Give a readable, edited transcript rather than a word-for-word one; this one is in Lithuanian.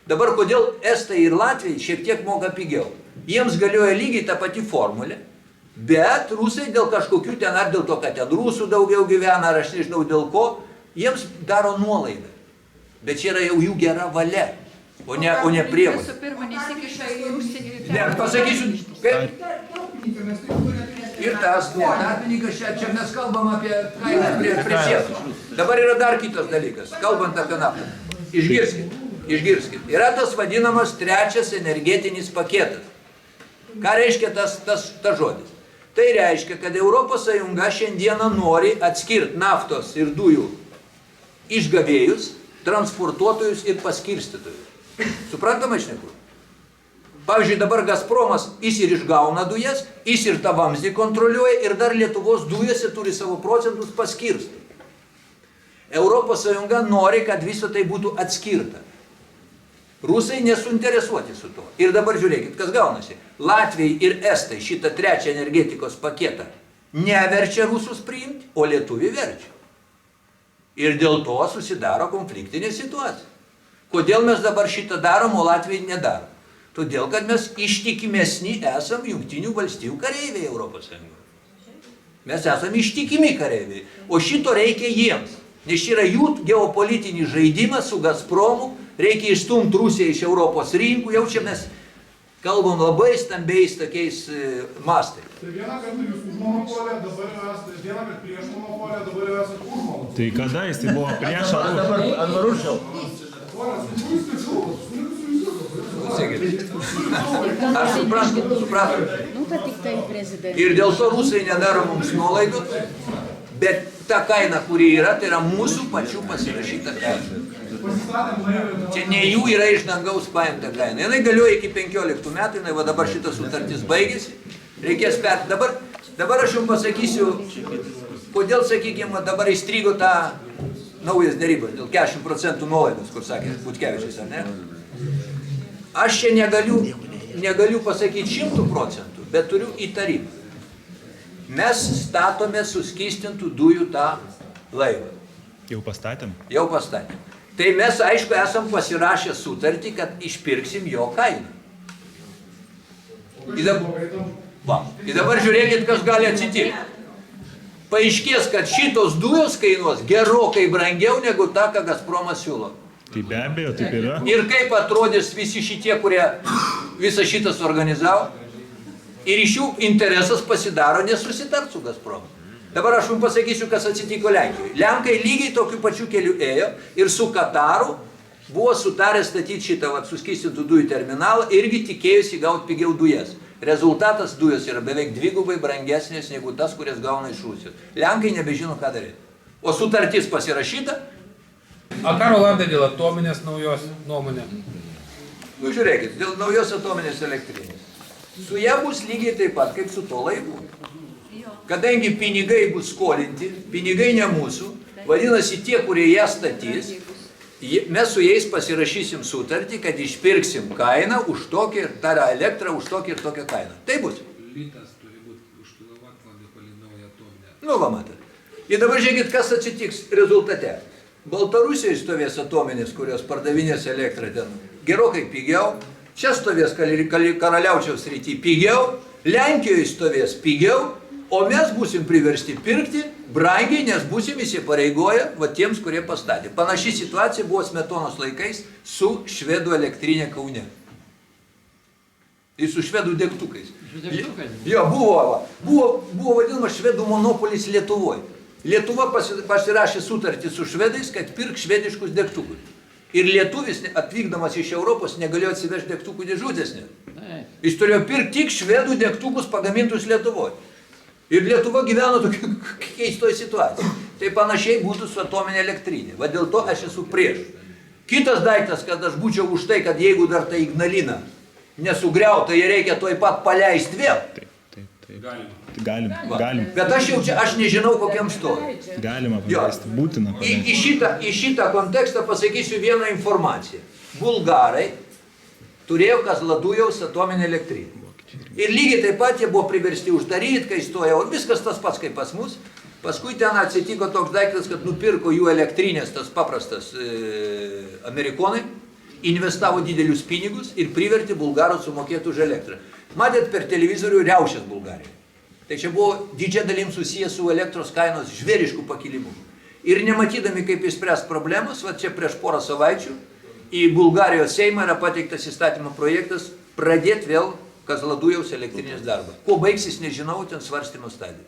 Dabar kodėl Estai ir Latvijai šiek tiek moka pigiau? Jiems galioja lygiai ta pati formulė, bet rusai dėl kažkokių ten, ar dėl to, kad ten rusų daugiau gyvena, ar aš nežinau dėl ko, jiems daro nuolaidą. Bet čia yra jau jų gera valia, o ne prievolė. Visų pirma, nesikiša į užsienį. Ne, aš pasakysiu, kaip... Ir tas tarpininkas, čia mes kalbam apie kainą prie sienos. Dabar yra dar kitas dalykas, kalbant apie naftą. Išgirskit. Yra tas vadinamas trečias energetinis paketas. Ką reiškia tas žodis? Tai reiškia, kad Europos Sąjunga šiandieną nori atskirti naftos ir dujų išgavėjus, transportuotojus ir paskirstytojus. Suprantama, aš nekur? Pavyzdžiui, dabar Gazpromas jis ir išgauna dujas, jis ir tą vamzdį kontroliuoja ir dar Lietuvos dujose turi savo procentus paskirstyti. Europos Sąjunga nori, kad viso tai būtų atskirta. Rusai nesuinteresuoti su to. Ir dabar žiūrėkit, kas gaunasi. Latvijai ir Estai šitą trečią energetikos paketą neverčia rusus priimti, o lietuviai verčia. Ir dėl to susidaro konfliktinė situacija. Kodėl mes dabar šitą darom, o Latvijai nedarom? Todėl, kad mes ištikimesni esam Jungtinių valstijų kareiviai Europos Sąjungoje. Mes esam ištikimi kareiviai, o šito reikia jiems. Nes yra jų geopolitinis žaidimas su Gazpromu, reikia išstumti Rusiją iš Europos rinkų, jau čia mes kalbam labai stambiais tokiais mastais. Tai vieną kartą jūs už monopolę, dabar esate, vieną kartą prieš monopolę, dabar esate už monopolę. Tai kada jis tai buvo prieš ar už? Dabar Anvarušau. Aš suprantu. Ir dėl to rusai nedaro mums nuolaidų, bet ta kaina, kuri yra, tai yra mūsų pačių pasirašyta kaina. Čia ne jų yra iš dangaus paimta kaina. Jinai galioja iki 15 metų, jinai va dabar šitas sutartis baigėsi, reikės perti. Dabar aš jums pasakysiu, kodėl, sakykime, dabar įstrigo tą naujas derybas, dėl 40% nuolaidos, kur sakė Butkevičius, ar ne? Aš čia negaliu pasakyti 100%, bet turiu įtarimą. Mes statome suskystintų dujų tą laivą. Jau pastatėm? Jau pastatėm. Tai mes, aišku, esam pasirašę sutartį, kad išpirksim jo kainą. Ir dabar žiūrėkit, kas gali atsitikti. Paaiškės, kad šitos dujos kainuos gerokai brangiau negu tą, ką Gazpromas siūlo. Tai be abejo, taip yra. Ir kaip atrodys visi šitie, kurie visą šitą suorganizavo. Ir iš jų interesas pasidaro nesusitart su Gazpromu. Dabar aš jums pasakysiu, kas atsitiko Lenkijoje. Lenkai lygiai tokiu pačiu keliu ėjo ir su Kataru buvo sutarę statyti šitą suskystintų dujų terminalą, irgi tikėjusi gauti pigiau dujas. Rezultatas dujos yra beveik dvigubai brangesnės negu tas, kurias gauna iš Rusijos. Lenkai nebežino, ką daryti. O sutartis pasirašyta. A ką Rolandai dėl atominės naujos nuomonė? Nu, žiūrėkit, dėl naujos atominės elektrinės. Su ją bus lygiai taip pat, kaip su to laivu. Kadangi pinigai bus skolinti, pinigai ne mūsų, vadinasi tie, kurie ją statys, mes su jais pasirašysim sutartį, kad išpirksim kainą už tokį ir tarą elektrą už tokį ir tokią kainą. Tai bus. Litas turi būti už kilovatvalandę palei naują atominę. Nu, va matot. Ir dabar žiūrėkit, kas atsitiks rezultate. Baltarusijoje stovės atominės, kurios pardavinės elektrą ten gerokai pigiau. Čia stovės Karaliaučiaus srity pigiau. Lenkijoje stovės pigiau. O mes būsim priversti pirkti brangiai, nes būsim įsipareigoję va tiems, kurie pastatė. Panaši situacija buvo Smetonos laikais su švedų elektrinė Kaune. Ir su švedų degtukais. Jo, buvo vadinamas švedų monopolis Lietuvoje. Lietuva pasirašė sutartį su švedais, kad pirk švediškus degtukus. Ir lietuvis, atvykdamas iš Europos, negalėjo atsivežti degtukų dėžutės. Jis turėjo pirkti tik švedų degtukus pagamintus Lietuvoje. Ir Lietuva gyveno tokia keistoj situacija. Tai panašiai būtų su atominė elektrinė. Va dėl to aš esu prieš. Kitas daiktas, kad aš būčiau už tai, kad jeigu dar tai Ignalina nesugriauta, jie reikia toj pat paleisti vėl. Galim. Bet aš nežinau, kokiam stovi. Galima paleisti, būtina paleisti. Į šitą kontekstą pasakysiu vieną informaciją. Bulgarai turėjo Kazladujaus atominę elektrinę. Ir lygiai taip pat jie buvo priversti uždaryti, kai stojo, viskas tas pats kaip pas mus. Paskui ten atsitiko toks daiktas, kad nupirko jų elektrinės, tas paprastas amerikonai. investavo didelius pinigus ir privertė bulgarus sumokėti už elektrą. Matėt per televizorių riaušės Bulgarijoje. Tai čia buvo didžia dalim susijęs su elektros kainos žvėriškų pakilimu. Ir nematydami, kaip išspręs problemus, va čia prieš porą savaičių į Bulgarijos Seimą yra pateiktas įstatymo projektas pradėti vėl Kazladujaus elektrinės darbą. Kuo baigsis, nežinau, ten svarstymo stadija.